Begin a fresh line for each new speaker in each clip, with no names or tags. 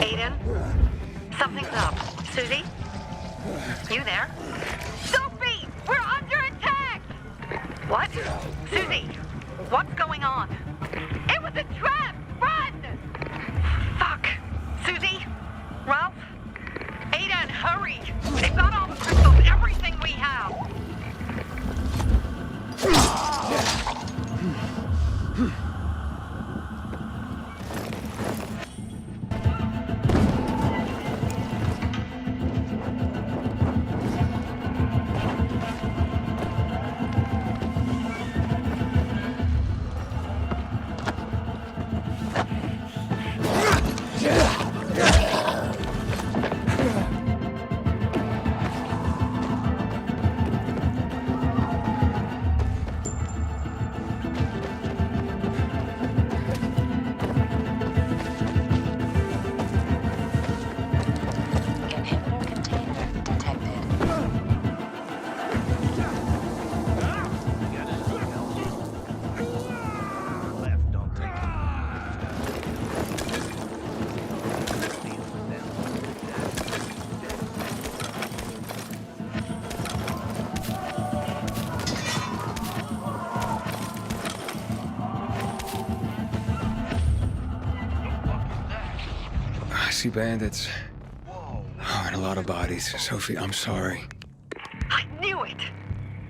Aiden? Something's up. Susie? You there? Sophie! We're under attack! What? Susie? What's going on? It was a trap! Run! Fuck! Susie? Ralph? Aiden, hurry! They've got all the crystals, everything we have!
Bandits. Oh, and a lot of bodies. Sophie, I'm sorry.
I knew it!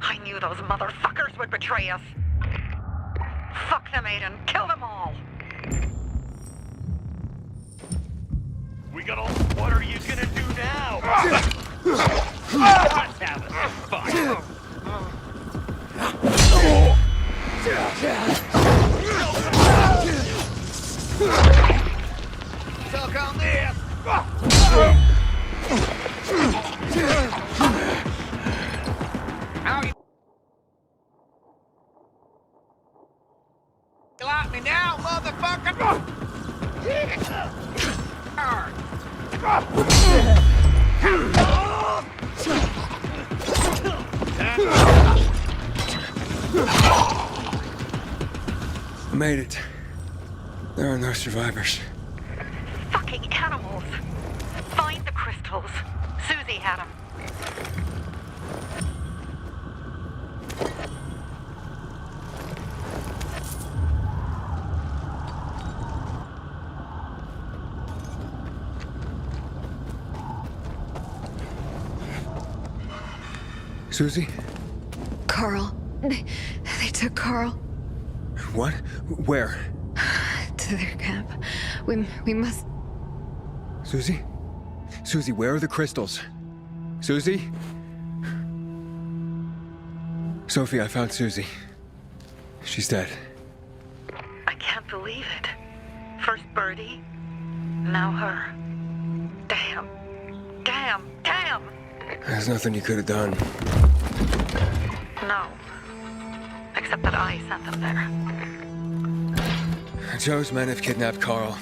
I knew those motherfuckers would betray us. Fuck them, Aiden. Kill them all.
We got all... What are you gonna do now? Let's have a fight. Suck on this! How you like me now, motherfucker?
I made it. There are no survivors.
Fucking animals. Find the crystals. Susie had them.
Susie?
Carl. They took Carl.
What? Where?
To their camp. We must...
Susie? Susie, where are the crystals? Susie? Sophie, I found Susie. She's dead.
I can't believe it. First Birdie, now her. Damn. Damn. Damn!
There's nothing you could have done.
No. Except that I sent them there.
Joe's men have kidnapped Carl.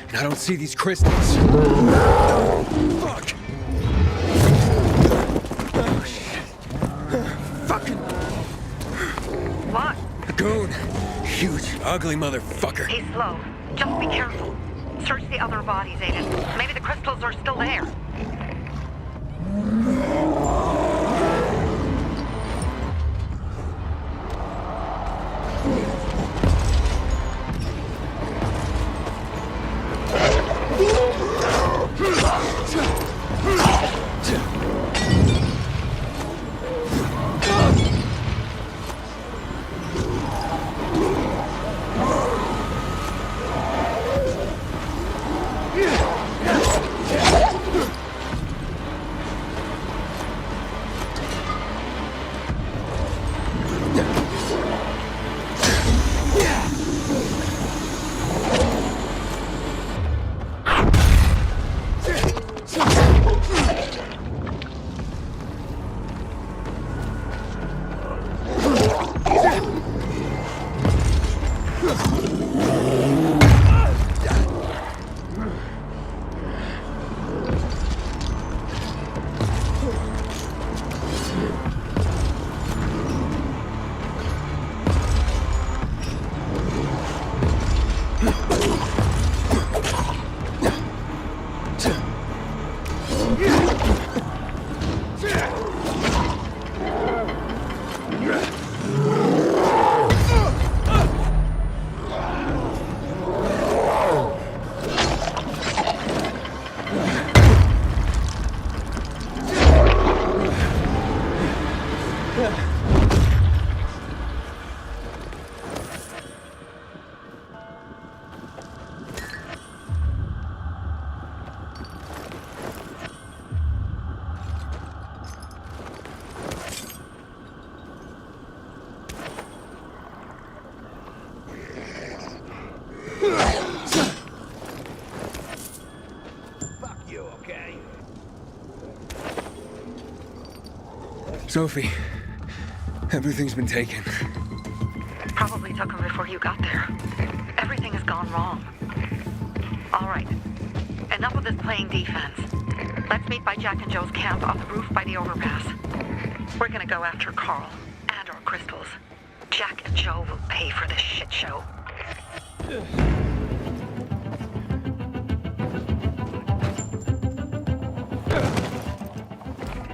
And I don't see these crystals. Fuck! Oh, shit. Fucking...
What?
A goon. Huge, ugly motherfucker.
He's slow. Just be careful. Search the other bodies, Aiden. Maybe the crystals are still there.
Fuck you, okay?
Sophie, everything's been taken.
Probably took him before you got there. Everything has gone wrong. All right. Enough of this playing defense. Let's meet by Jack and Joe's camp on the roof by the overpass. We're gonna go after Carl and our crystals. Jack and Joe will pay for this shit show.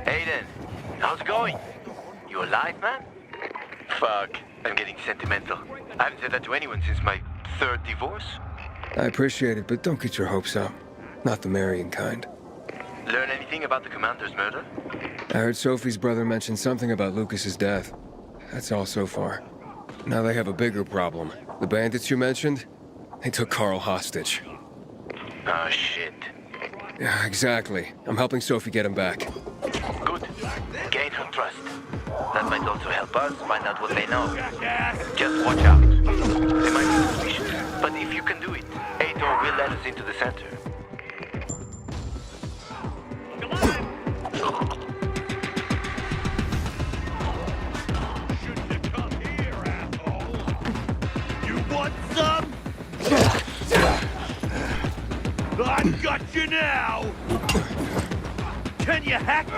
Aiden, how's it going? You alive, man? Fuck, I'm getting sentimental. I haven't said that to anyone since my third divorce.
I appreciate it, but don't get your hopes up. Not the marrying kind.
Learn anything about the commander's murder?
I heard Sophie's brother mention something about Lucas's death. That's all so far. Now they have a bigger problem. The bandits you mentioned, they took Carl hostage.
Oh, shit.
Yeah, exactly. I'm helping Sophie get him back.
Good. Gain her trust. That might also help us find out what they know. Just watch out. They might be suspicious, but if you can do it, Ator will let us into the center.
Shouldn't have come here, asshole. You want some? I've got you now! Can you hack me?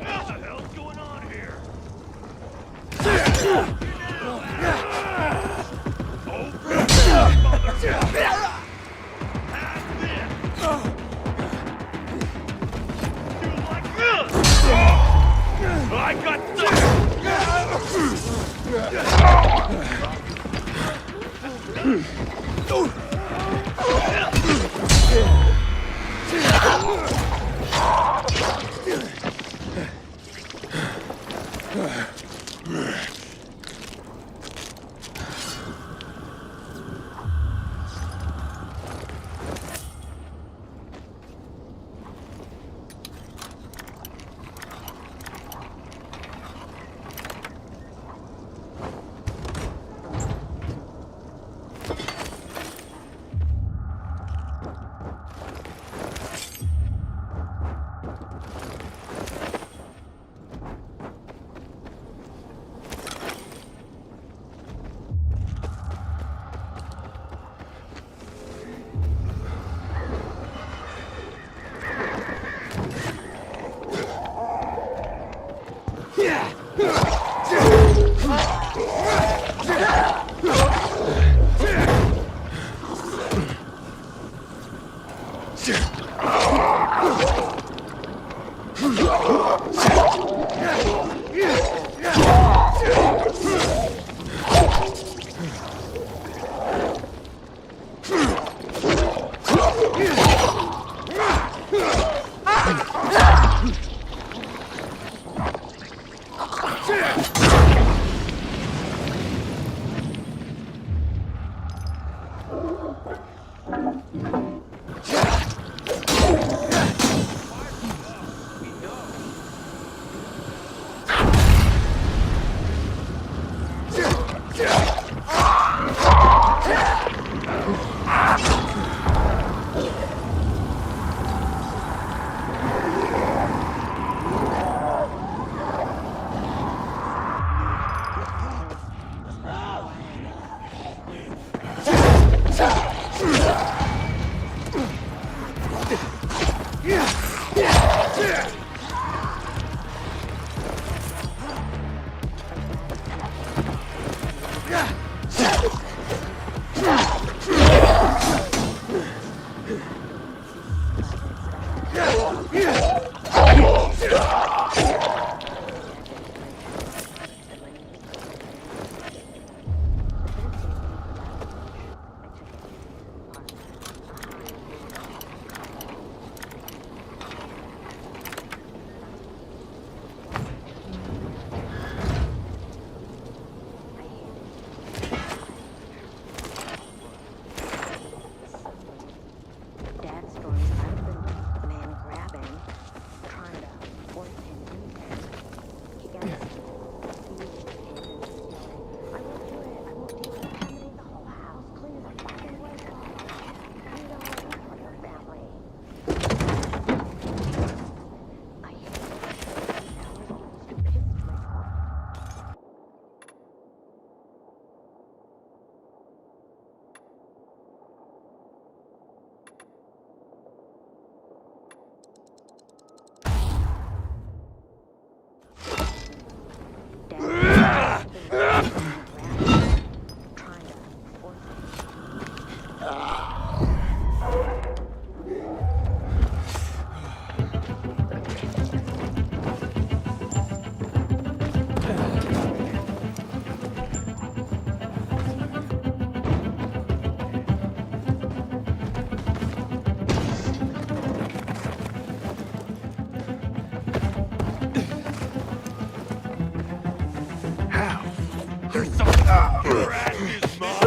What the hell's going on here? I got There's something. Your ass is mine.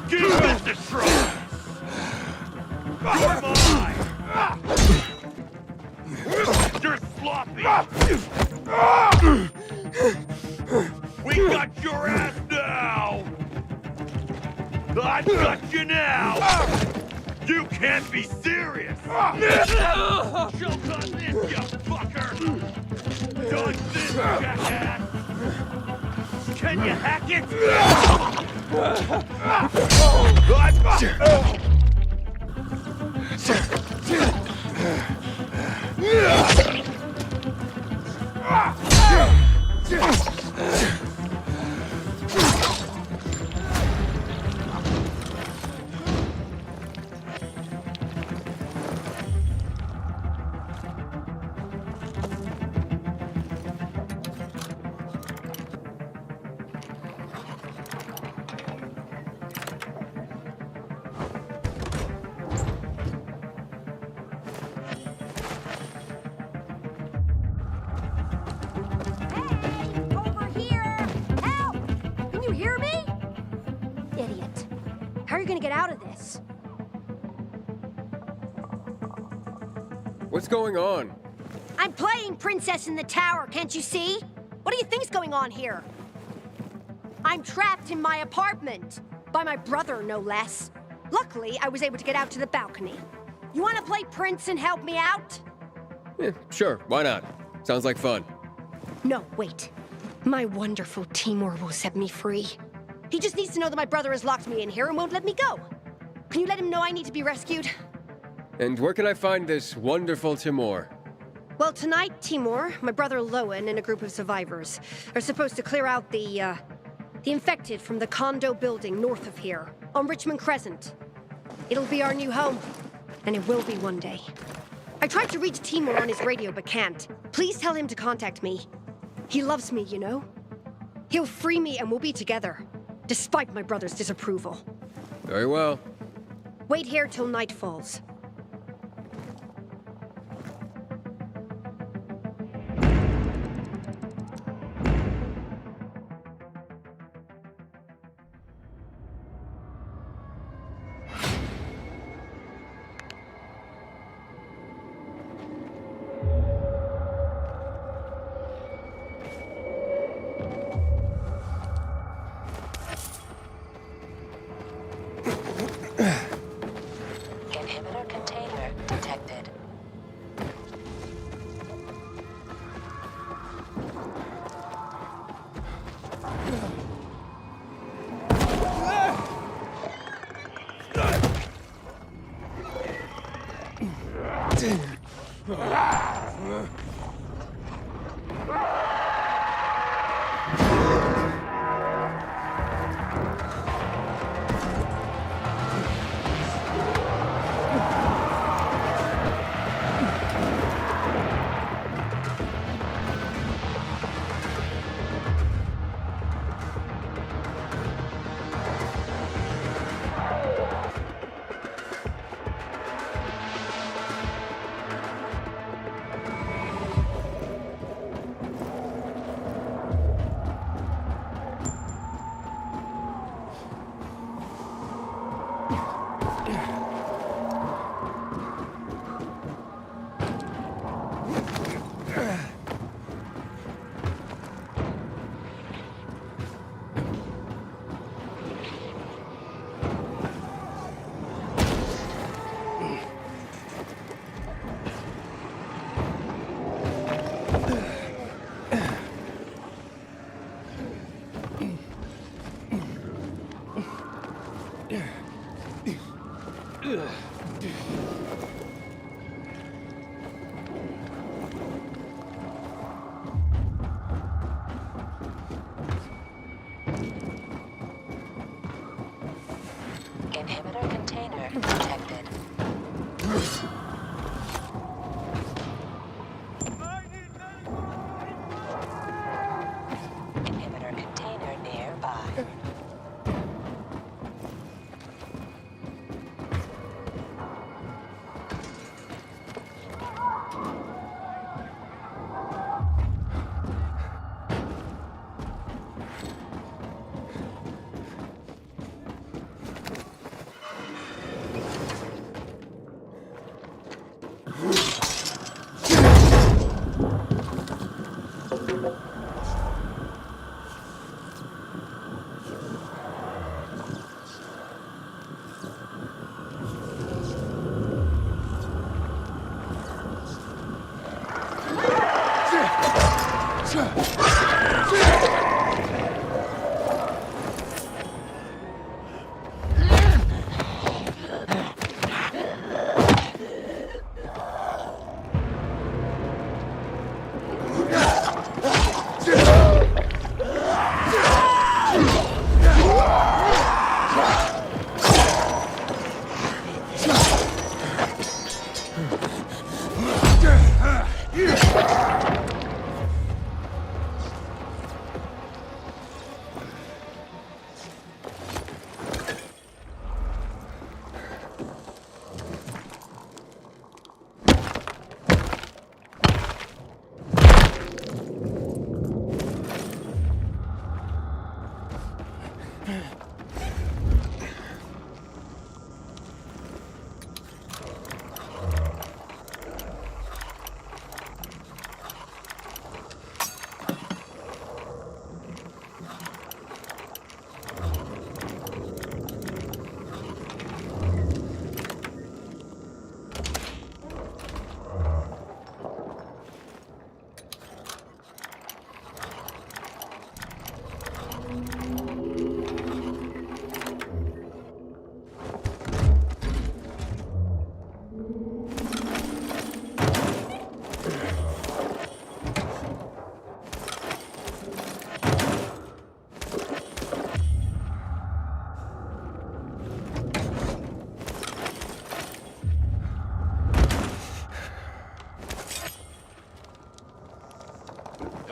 Give it the try. You're mine. You're sloppy. We got your ass now. I got you now. You can't be serious. Choke on this, you fucker. Dodge this, jackass! Can you hack it?
Get out of this.
What's going on?
I'm playing Princess in the Tower, can't you see? What do you think's going on here? I'm trapped in my apartment. By my brother, no less. Luckily, I was able to get out to the balcony. You want to play Prince and help me out?
Yeah, sure, why not? Sounds like fun.
No, wait. My wonderful Timur will set me free. He just needs to know that my brother has locked me in here and won't let me go. Can you let him know I need to be rescued?
And where can I find this wonderful Timur?
Well, tonight, Timur, my brother Lowen, and a group of survivors are supposed to clear out the infected from the condo building north of here, on Richmond Crescent. It'll be our new home, and it will be one day. I tried to reach Timur on his radio, but can't. Please tell him to contact me. He loves me, you know? He'll free me and we'll be together. Despite my brother's disapproval.
Very well.
Wait here till night falls.
Inhibitor container detected. detected. Inhibitor container nearby.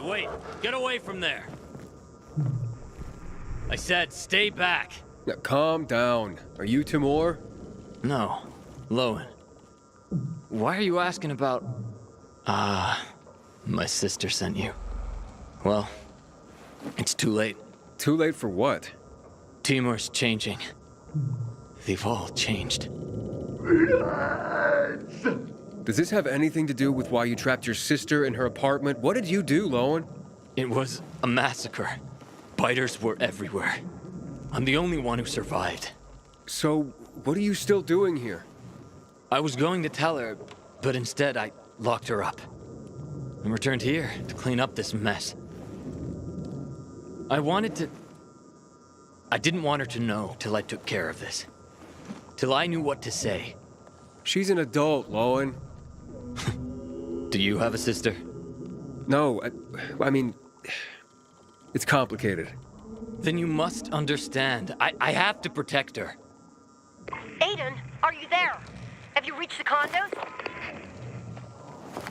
Wait, get away from there. I said stay back.
Now, calm down. Are you Timur?
No, Lowen. Why are you asking about... my sister sent you. Well, it's too late.
Too late for what?
Timur's changing. They've all changed.
Does this have anything to do with why you trapped your sister in her apartment? What did you do, Lowen?
It was a massacre. Biters were everywhere. I'm the only one who survived.
So, what are you still doing here?
I was going to tell her, but instead I locked her up. And returned here to clean up this mess. I didn't want her to know till I took care of this. Till I knew what to say.
She's an adult, Lowen.
Do you have a sister?
No, I mean, it's complicated.
Then you must understand. I have to protect her.
Aiden, are you there? Have you reached the condos?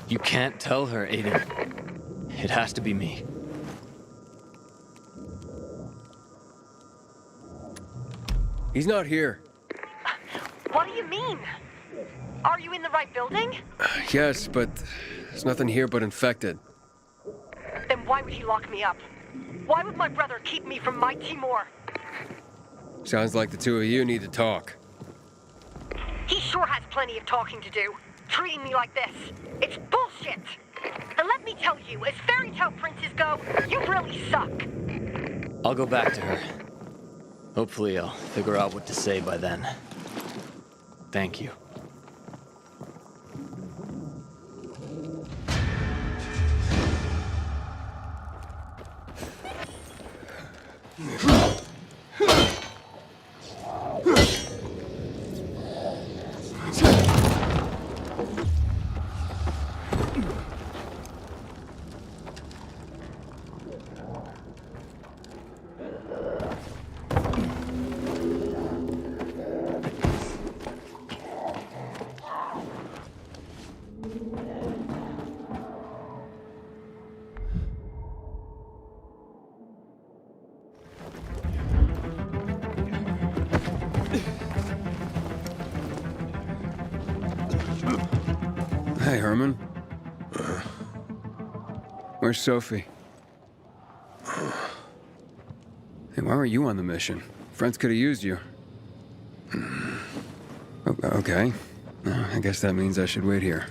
You can't tell her, Aiden. It has to be me.
He's not here.
What do you mean? Are you in the right building?
Yes, but there's nothing here but infected.
Then why would he lock me up? Why would my brother keep me from my Timur?
Sounds like the two of you need to talk.
He sure has plenty of talking to do. Treating me like this. It's bullshit. And let me tell you, as fairy tale princes go, you really suck.
I'll go back to her. Hopefully I'll figure out what to say by then. Thank you.
Hey, Herman. Where's Sophie? Hey, why weren't you on the mission? Friends could have used you. Okay. I guess that means I should wait here.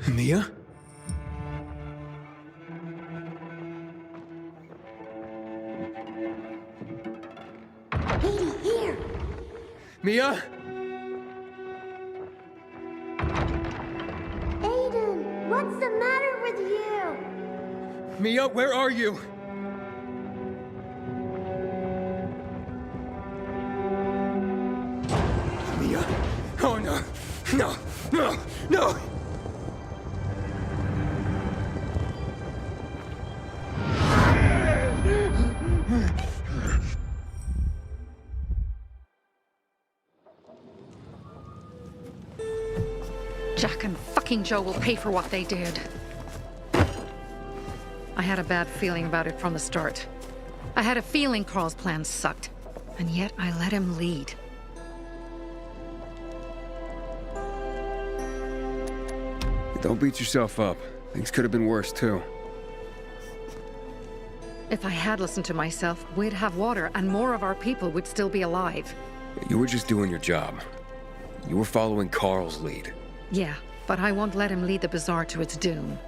Mia?
Aiden, here!
Mia?
Aiden, what's the matter with you?
Mia, where are you? Mia? Oh no! No! No! No!
Jack and fucking Joe will pay for what they did. I had a bad feeling about it from the start. I had a feeling Carl's plan sucked, and yet I let him lead.
Don't beat yourself up. Things could have been worse, too.
If I had listened to myself, we'd have water and more of our people would still be alive.
You were just doing your job. You were following Carl's lead.
Yeah, but I won't let him lead the bazaar to its doom.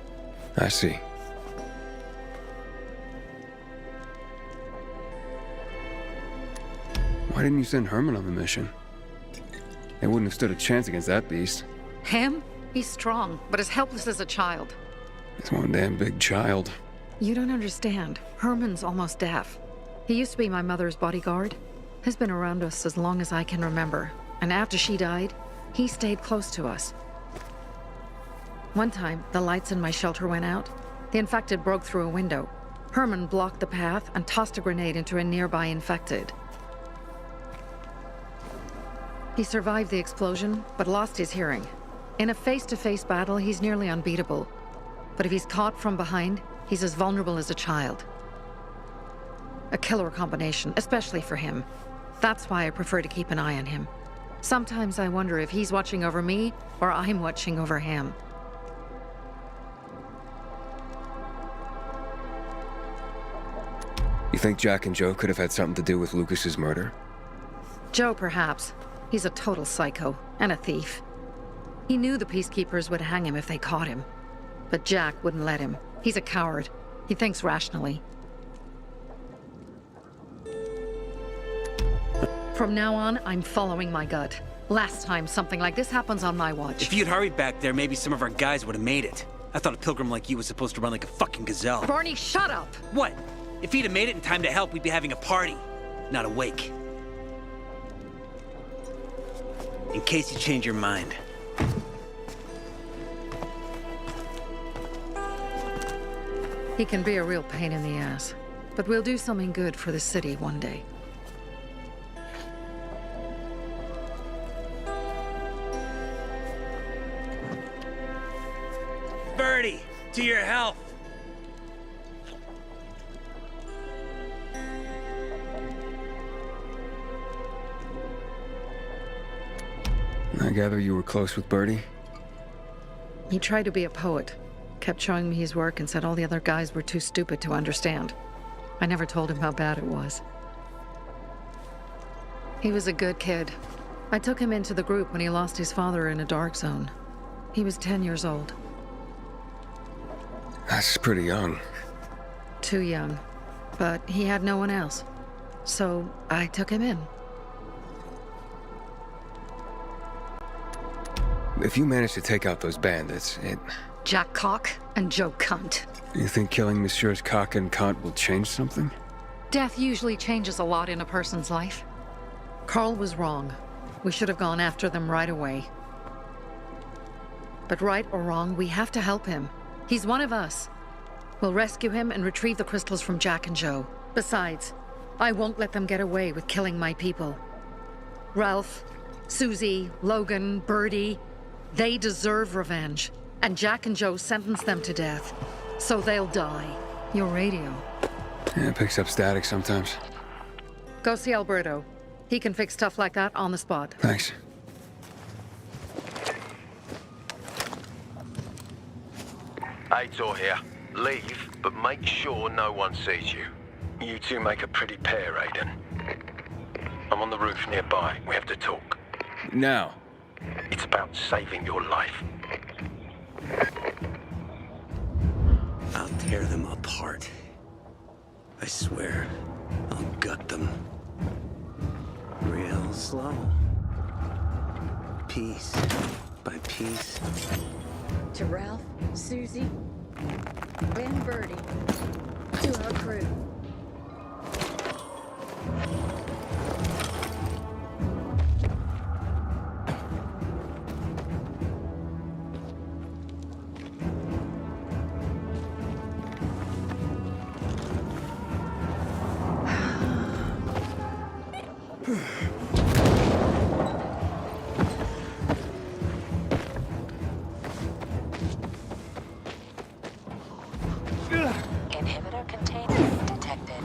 I see. Why didn't you send Herman on the mission? They wouldn't have stood a chance against that beast.
Him? He's strong, but as helpless as a child.
He's one damn big child.
You don't understand. Herman's almost deaf. He used to be my mother's bodyguard. He's been around us as long as I can remember. And after she died, he stayed close to us. One time, the lights in my shelter went out. The infected broke through a window. Herman blocked the path and tossed a grenade into a nearby infected. He survived the explosion, but lost his hearing. In a face-to-face battle, he's nearly unbeatable. But if he's caught from behind, he's as vulnerable as a child. A killer combination, especially for him. That's why I prefer to keep an eye on him. Sometimes I wonder if he's watching over me, or I'm watching over him.
You think Jack and Joe could have had something to do with Lucas's murder?
Joe, perhaps. He's a total psycho, and a thief. He knew the peacekeepers would hang him if they caught him. But Jack wouldn't let him. He's a coward. He thinks rationally. From now on, I'm following my gut. Last time something like this happens on my watch.
If you'd hurried back there, maybe some of our guys would have made it. I thought a pilgrim like you was supposed to run like a fucking gazelle.
Barney, shut up!
What? If he'd have made it in time to help, we'd be having a party, not a wake. In case you change your mind.
He can be a real pain in the ass. But we'll do something good for the city one day.
Birdie, to your health.
I gather you were close with Birdie?
He tried to be a poet. Kept showing me his work and said all the other guys were too stupid to understand. I never told him how bad it was. He was a good kid. I took him into the group when he lost his father in a dark zone. He was 10 years old.
That's pretty young.
Too young. But he had no one else. So I took him in.
If you manage to take out those bandits,
Jack Cock and Joe Cunt.
You think killing Messieurs Cock and Cunt will change something?
Death usually changes a lot in a person's life.
Carl was wrong. We should have gone after them right away. But right or wrong, we have to help him. He's one of us. We'll rescue him and retrieve the crystals from Jack and Joe. Besides, I won't let them get away with killing my people. Ralph, Susie, Logan, Birdie, they deserve revenge. And Jack and Joe sentenced them to death. So they'll die. Your radio.
Yeah, it picks up static sometimes.
Go see Alberto. He can fix stuff like that on the spot.
Thanks.
Aitor here. Leave, but make sure no one sees you. You two make a pretty pair, Aiden. I'm on the roof nearby. We have to talk.
Now.
It's about saving your life.
I'll tear them apart. I swear, I'll gut them. Real slow. Piece by piece.
To Ralph, Susie, and Birdie. To our crew.
Inhibitor container detected.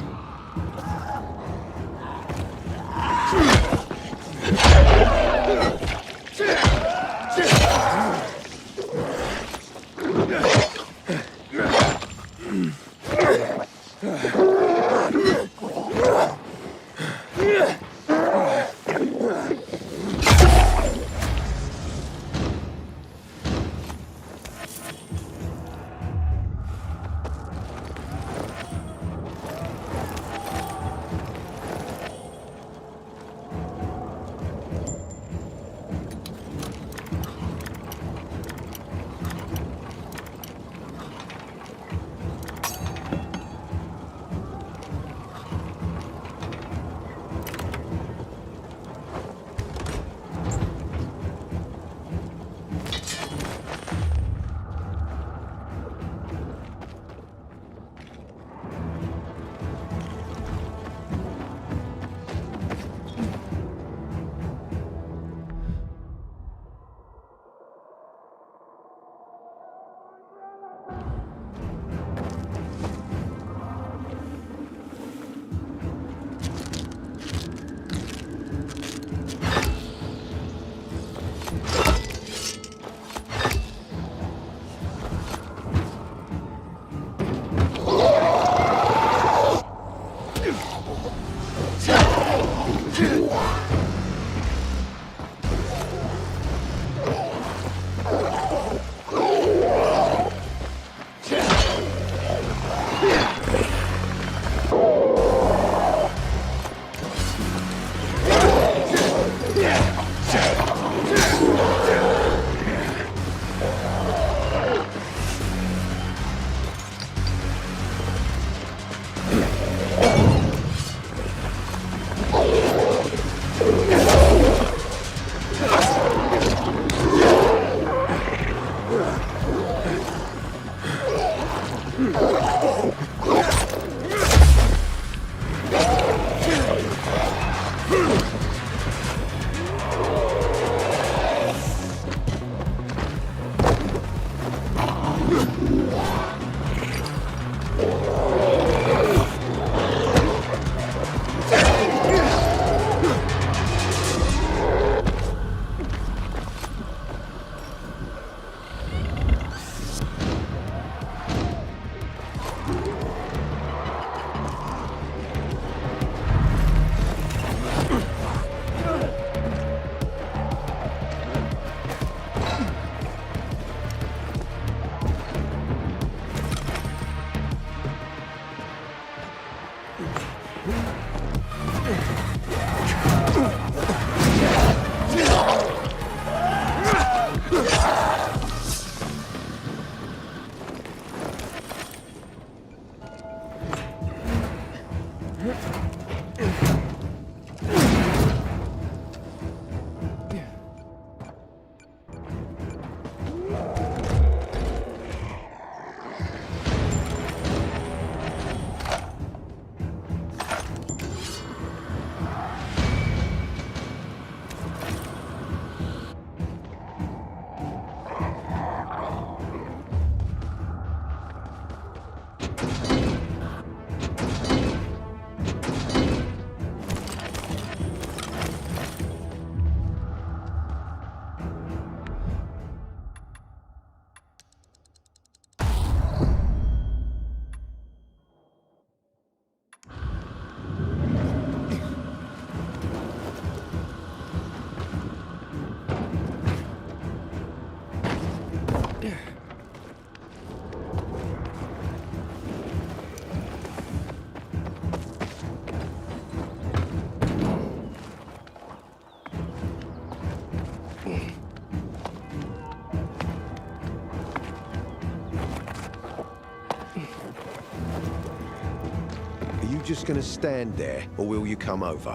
Are you just gonna stand there, or will you come over?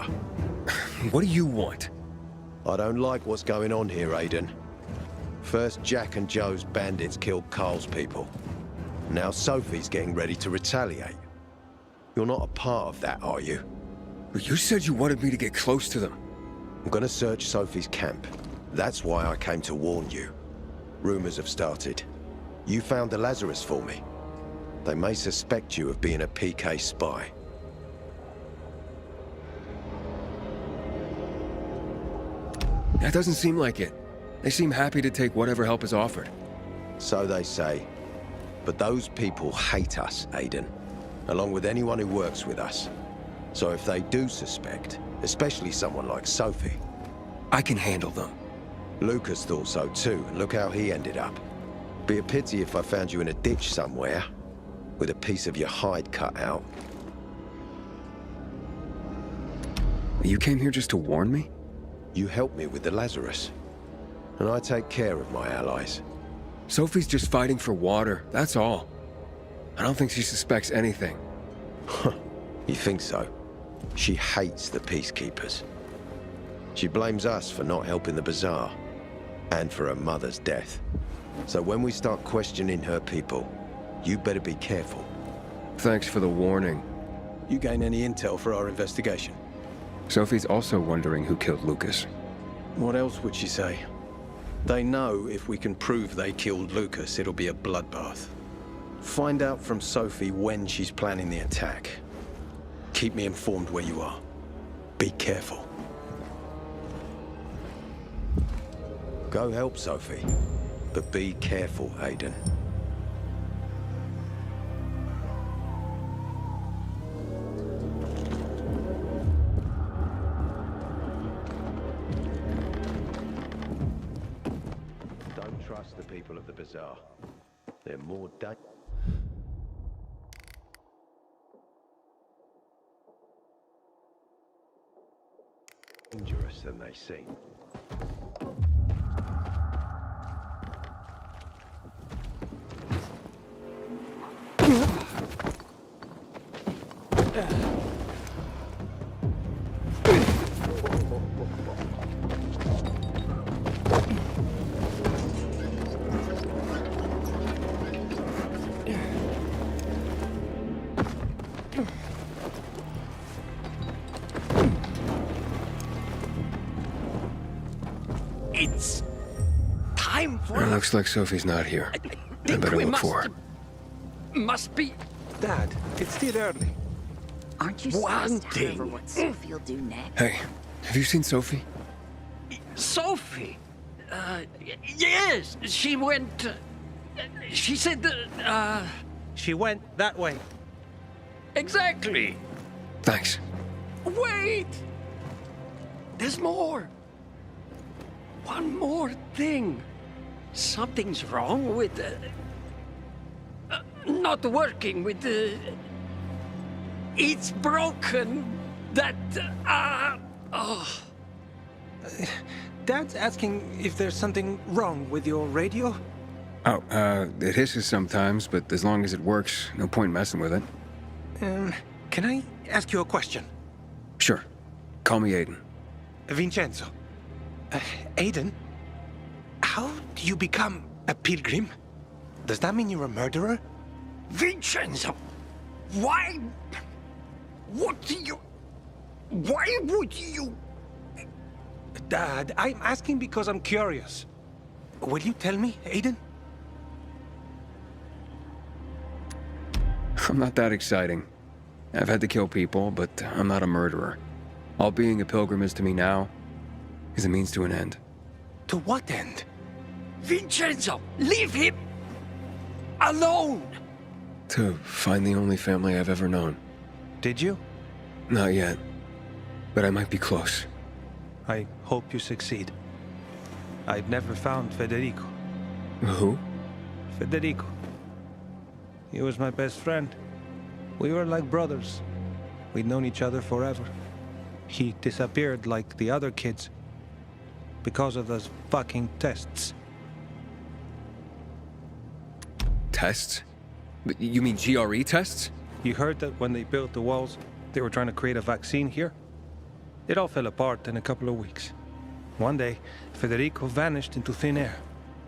What do you want?
I don't like what's going on here, Aiden. First, Jack and Joe's bandits killed Carl's people. Now Sophie's getting ready to retaliate. You're not a part of that, are you?
But you said you wanted me to get close to them.
I'm gonna search Sophie's camp. That's why I came to warn you. Rumors have started. You found the Lazarus for me. They may suspect you of being a PK spy.
That doesn't seem like it. They seem happy to take whatever help is offered.
So they say. But those people hate us, Aiden. Along with anyone who works with us. So if they do suspect, especially someone like Sophie...
I can handle them.
Lucas thought so too, and look how he ended up. Be a pity if I found you in a ditch somewhere, with a piece of your hide cut out.
You came here just to warn me?
You helped me with the Lazarus. And I take care of my allies.
Sophie's just fighting for water, that's all. I don't think she suspects anything.
You think so? She hates the peacekeepers. She blames us for not helping the bazaar, and for her mother's death. So when we start questioning her people, you better be careful.
Thanks for the warning.
You gain any intel for our investigation?
Sophie's also wondering who killed Lucas.
What else would she say? They know if we can prove they killed Lucas, it'll be a bloodbath. Find out from Sophie when she's planning the attack. Keep me informed where you are. Be careful.
Go help Sophie, but be careful, Aiden. Don't trust the people of the bazaar. They're more dangerous than they seem.
It's time for...
It looks like Sophie's not here. I better look for her.
Must be...
Dad, it's still early.
Aren't you supposed to remember what Sophie'll do next?
Hey, have you seen Sophie?
Sophie? Yes, she went... she said that,
She went that way.
Exactly.
Thanks.
Wait! There's more. One more thing. Something's wrong with... not working with the... It's broken. That... oh.
Dad's asking if there's something wrong with your radio?
Oh, it hisses sometimes, but as long as it works, no point messing with it.
Can I ask you a question?
Sure. Call me Aiden.
Vincenzo. Aiden? How do you become a pilgrim? Does that mean you're a murderer?
Vincenzo! Why... What do you... Why would you...
Dad, I'm asking because I'm curious. Will you tell me, Aiden?
I'm not that exciting. I've had to kill people, but I'm not a murderer. All being a pilgrim is to me now is a means to an end.
To what end?
Vincenzo, leave him alone!
To find the only family I've ever known.
Did you?
Not yet, but I might be close.
I hope you succeed. I've never found Federico.
Who?
Federico. He was my best friend. We were like brothers. We'd known each other forever. He disappeared like the other kids. Because of those fucking tests.
Tests? But you mean GRE tests?
You heard that when they built the walls, they were trying to create a vaccine here? It all fell apart in a couple of weeks. One day, Federico vanished into thin air.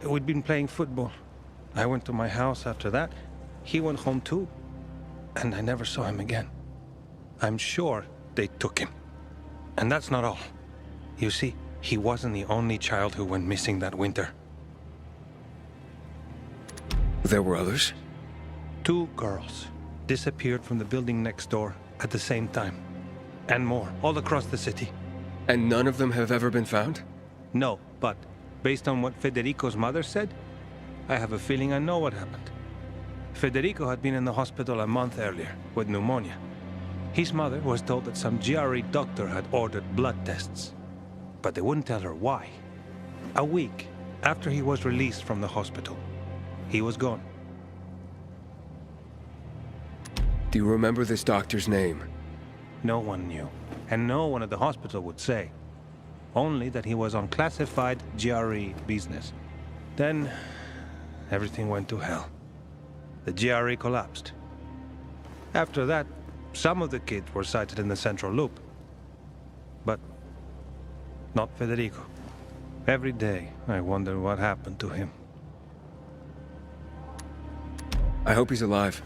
We'd been playing football. I went to my house after that. He went home too. And I never saw him again. I'm sure they took him. And that's not all. You see, he wasn't the only child who went missing that winter.
There were others?
2 girls disappeared from the building next door at the same time. And more, all across the city.
And none of them have ever been found?
No, but based on what Federico's mother said, I have a feeling I know what happened. Federico had been in the hospital a month earlier with pneumonia. His mother was told that some GRE doctor had ordered blood tests, but they wouldn't tell her why. A week after he was released from the hospital, he was gone.
Do you remember this doctor's name?
No one knew, and no one at the hospital would say. Only that he was on classified GRE business. Then, everything went to hell. The GRE collapsed. After that, some of the kids were sighted in the central loop. But not Federico. Every day, I wonder what happened to him.
I hope he's alive.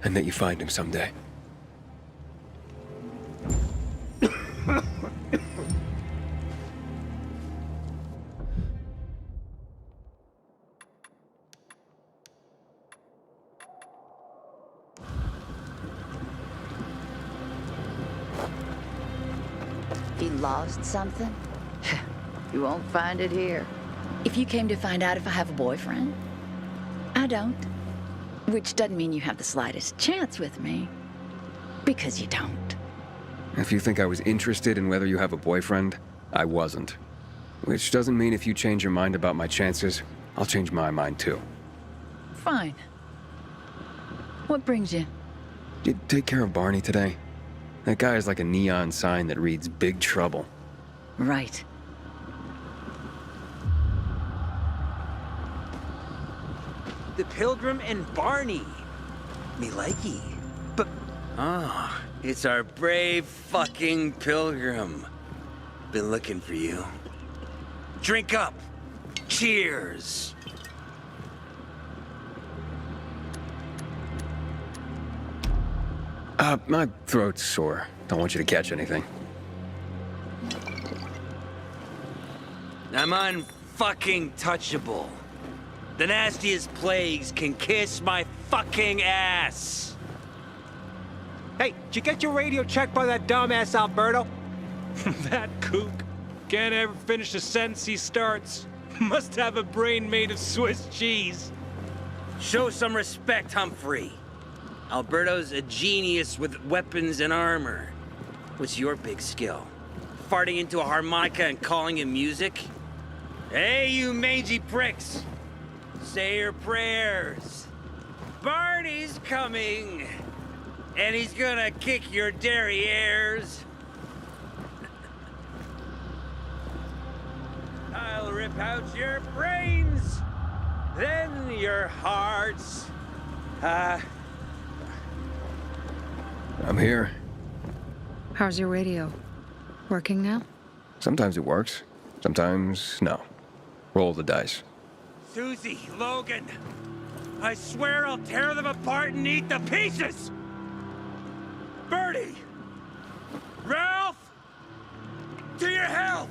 And that you find him someday.
He lost something? You won't find it here. If you came to find out if I have a boyfriend, I don't. Which doesn't mean you have the slightest chance with me. Because you don't.
If you think I was interested in whether you have a boyfriend, I wasn't. Which doesn't mean if you change your mind about my chances, I'll change my mind too.
Fine. What brings you?
Did you take care of Barney today? That guy is like a neon sign that reads Big Trouble.
Right.
The Pilgrim and Barney. Me likey. But...
Ah, it's our brave fucking Pilgrim. Been looking for you. Drink up. Cheers.
My throat's sore. Don't want you to catch anything.
I'm unfucking touchable. The nastiest plagues can kiss my fucking ass.
Hey, did you get your radio checked by that dumbass Alberto?
That kook can't ever finish a sentence he starts. Must have a brain made of Swiss cheese.
Show some respect, Humphrey. Alberto's a genius with weapons and armor. What's your big skill? Farting into a harmonica and calling it music? Hey, you mangy pricks! Say your prayers. Barney's coming! And he's gonna kick your derrieres. I'll rip out your brains, then your hearts.
I'm here.
How's your radio? Working now?
Sometimes it works. Sometimes, no. Roll the dice.
Susie, Logan, I swear I'll tear them apart and eat the pieces! Bertie! Ralph! To your health!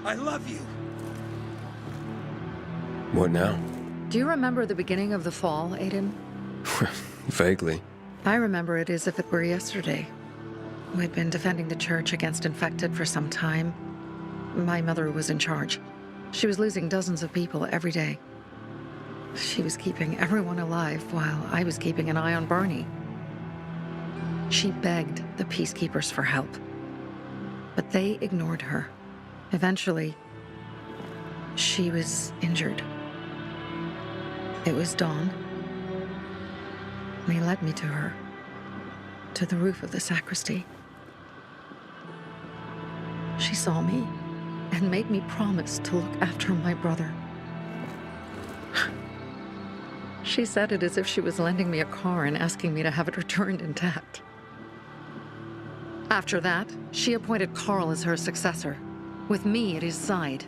I love you.
What now?
Do you remember the beginning of the fall, Aiden?
Vaguely.
I remember it as if it were yesterday. We'd been defending the church against infected for some time. My mother was in charge. She was losing dozens of people every day. She was keeping everyone alive while I was keeping an eye on Barney. She begged the peacekeepers for help, but they ignored her. Eventually, she was injured. It was dawn. He led me to her, to the roof of the sacristy. She saw me and made me promise to look after my brother. She said it as if she was lending me a car and asking me to have it returned intact. After that, she appointed Carl as her successor, with me at his side.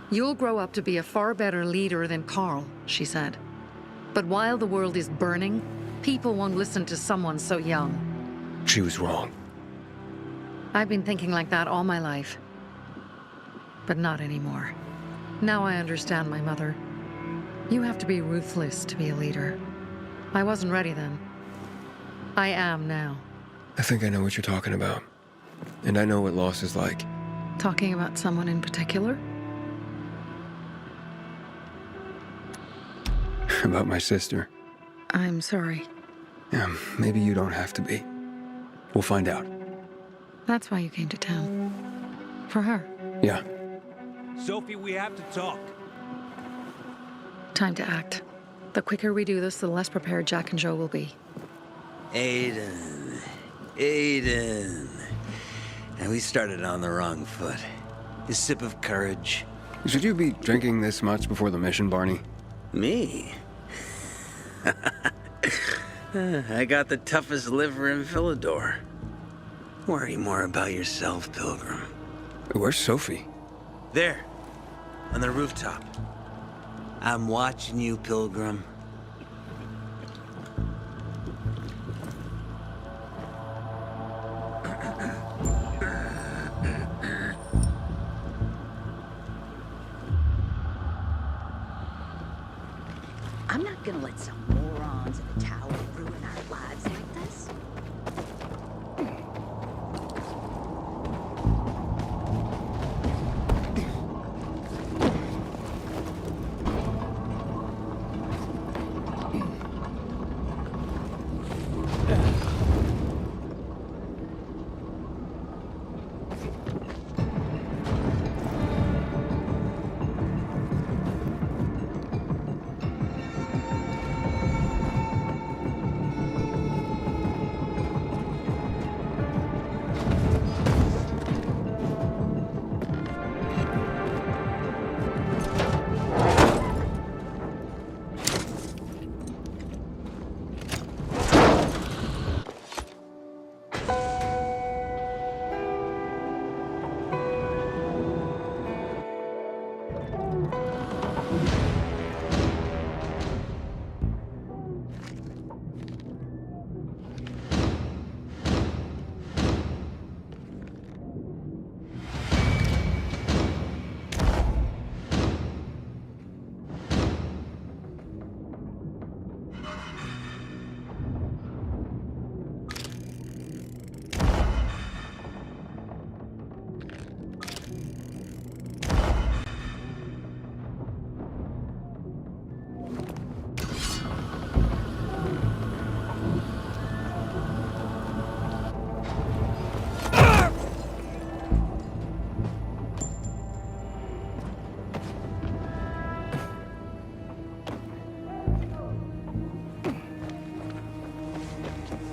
You'll grow up to be a far better leader than Carl, she said. But while the world is burning, people won't listen to someone so young.
She was wrong.
I've been thinking like that all my life. But not anymore. Now I understand my mother. You have to be ruthless to be a leader. I wasn't ready then. I am now.
I think I know what you're talking about. And I know what loss is like.
Talking about someone in particular?
About my sister.
I'm sorry.
Yeah, maybe you don't have to be. We'll find out.
That's why you came to town. For her.
Yeah.
Sophie, we have to talk.
Time to act. The quicker we do this, the less prepared Jack and Joe will be.
Aiden. And we started on the wrong foot. A sip of courage.
Should you be drinking this much before the mission, Barney?
Me? I got the toughest liver in Philidor. Worry more about yourself, Pilgrim.
Where's Sophie?
There, on the rooftop. I'm watching you, Pilgrim.
I'm not gonna let some morons in a tower ruin our lives like this.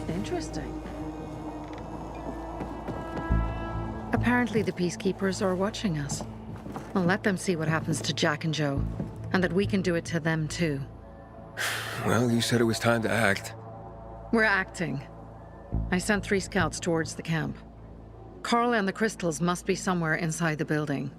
Interesting. Apparently the Peacekeepers are watching us. Well, let them see what happens to Jack and Joe, and that we can do it to them too.
Well, you said it was time to act.
We're acting. I sent 3 scouts towards the camp. Carl and the crystals must be somewhere inside the building.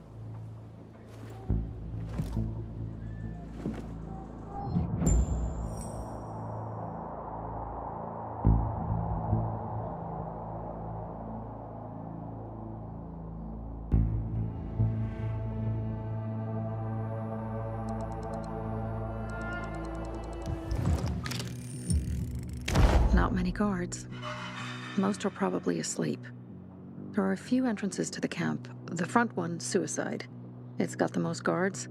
Not many guards. Most are probably asleep. There are a few entrances to the camp. The front one, suicide. It's got the most guards.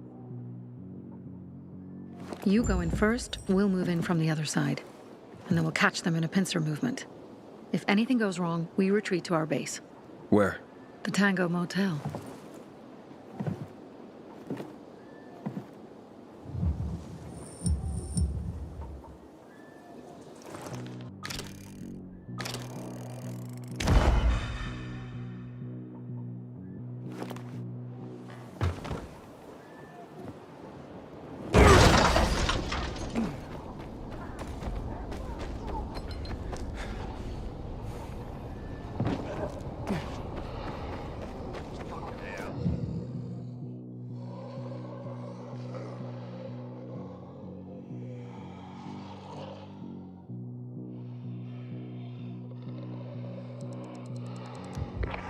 You go in first, we'll move in from the other side. And then we'll catch them in a pincer movement. If anything goes wrong, we retreat to our base.
Where?
The Tango Motel.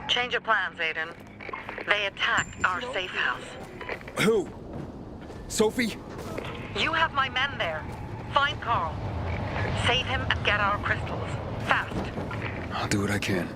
Change of plans, Aiden. They attacked our safe house.
Who? Sophie?
You have my men there. Find Carl. Save him and get our crystals. Fast.
I'll do what I can.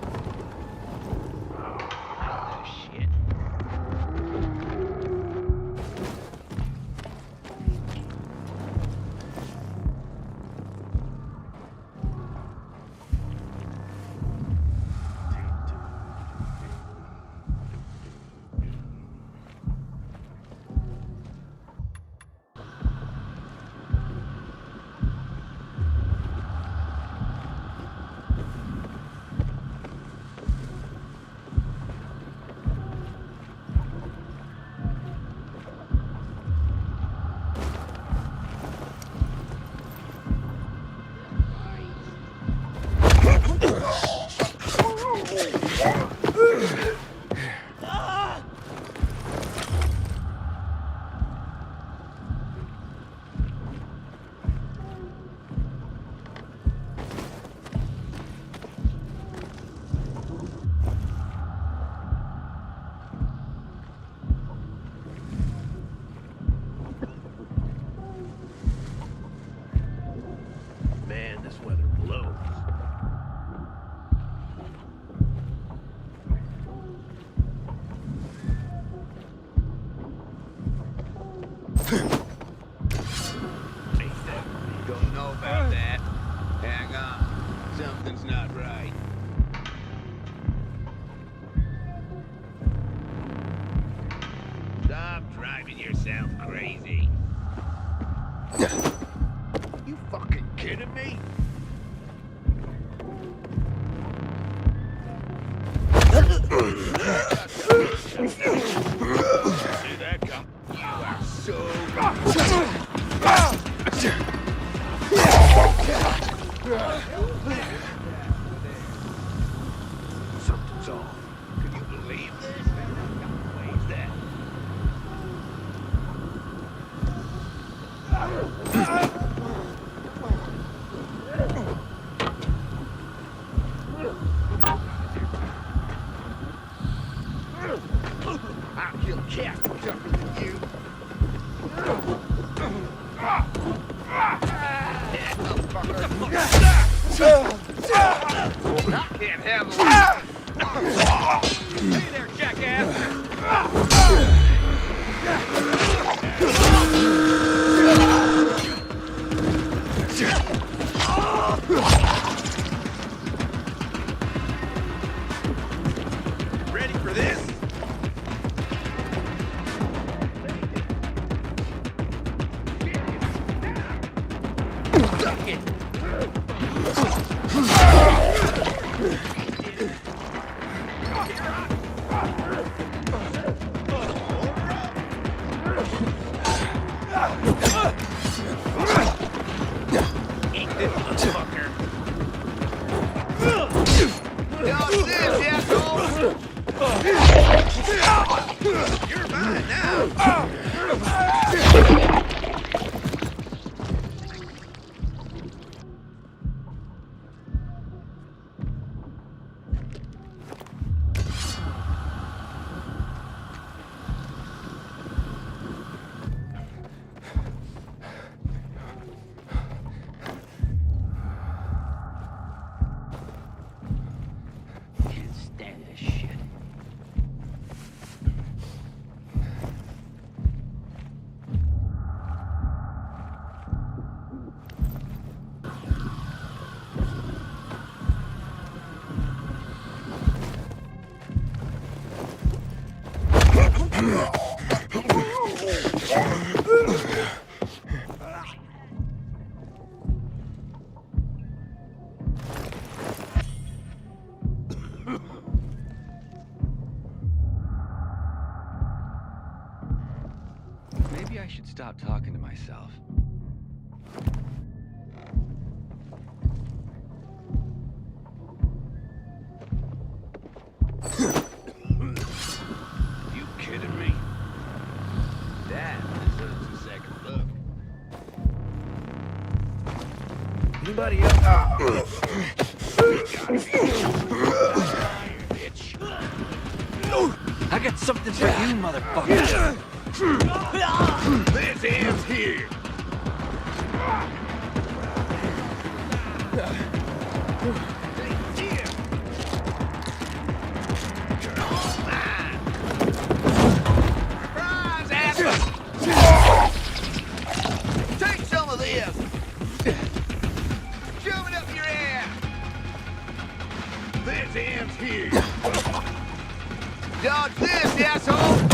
Man, this weather blows.
Don't know about that. Hang on. Something's not right. Stop driving yourself crazy. You fucking kidding me? See that come? You are so Something's off. Can you believe this? Where's that? I'll kill cats tougher than you. I can't handle it. Hey there, jackass! Ready for this? Duck it! Eat this, motherfucker! Dodge this, asshole! You're mine now! Can't stand this shit.
Maybe I should stop talking to myself.
You kidding me? That deserves a second look. Anybody else? Bitch.
I got something for you, motherfucker.
This ends here.
Surprise, asshole! Take some of this. Shove it up your ass.
This ends here.
Dodge this, asshole!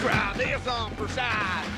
Try this on for size.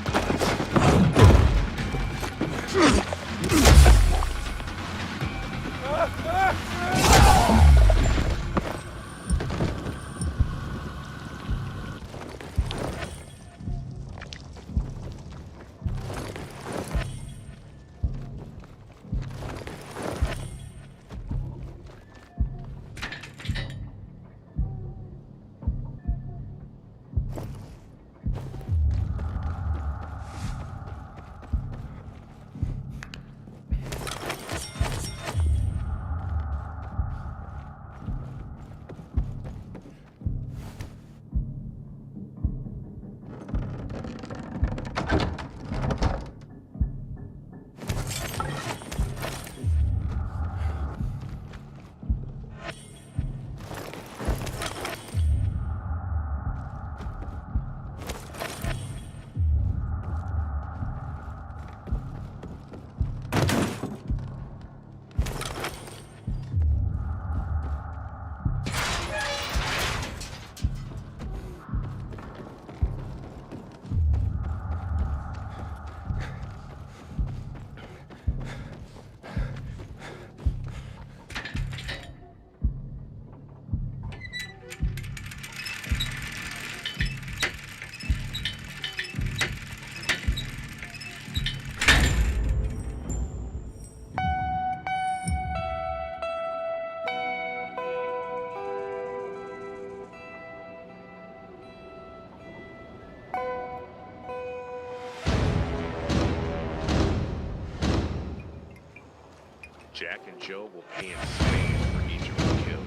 Jack and Joe will pay in spades for each of them killed.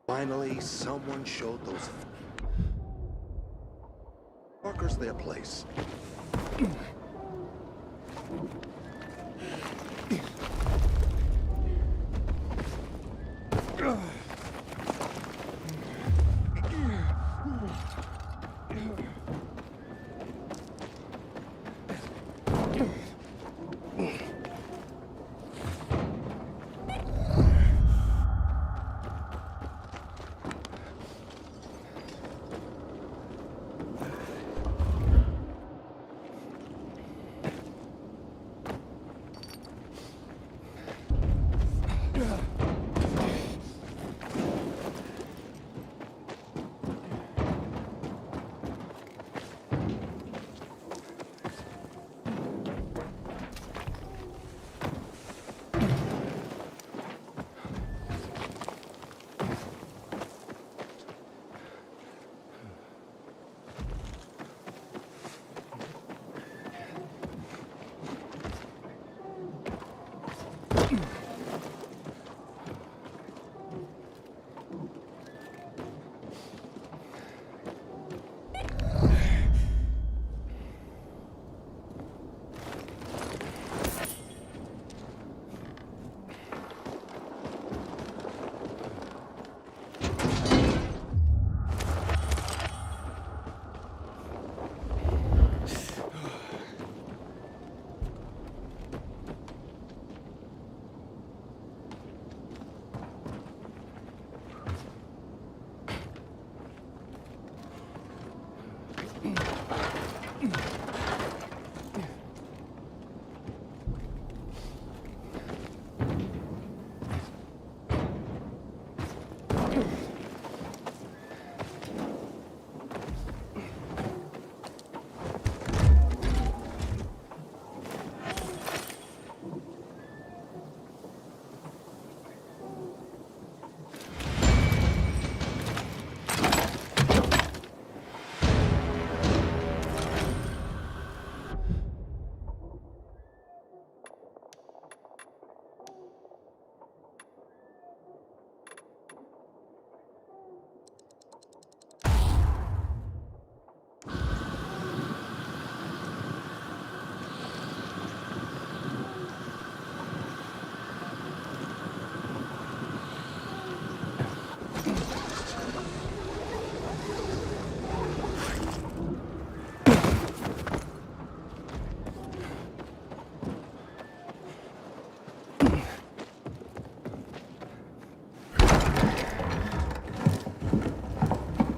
Finally, someone showed those fuckers their place.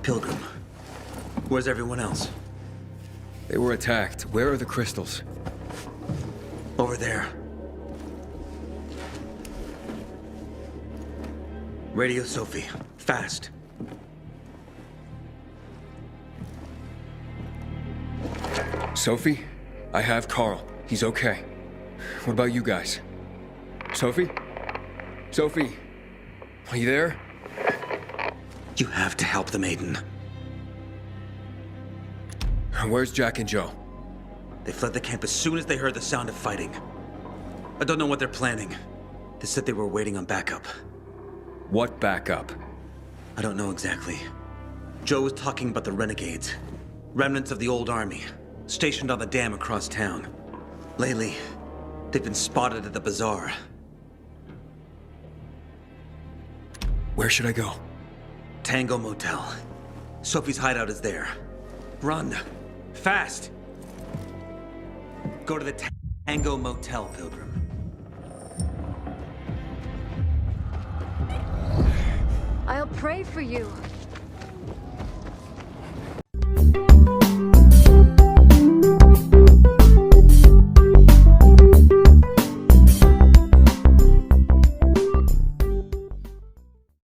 Pilgrim. Where's everyone else?
They were attacked. Where are the crystals?
Over there. Radio Sophie. Fast.
Sophie? I have Carl. He's okay. What about you guys? Sophie? Sophie? Are you there?
You have to help them, Aiden.
Where's Jack and Joe?
They fled the camp as soon as they heard the sound of fighting. I don't know what they're planning. They said they were waiting on backup.
What backup?
I don't know exactly. Joe was talking about the renegades. Remnants of the old army, stationed on the dam across town. Lately, they've been spotted at the bazaar.
Where should I go?
Tango Motel. Sophie's hideout is there. Run. Fast! Go to the Tango Motel, Pilgrim.
I'll pray for you.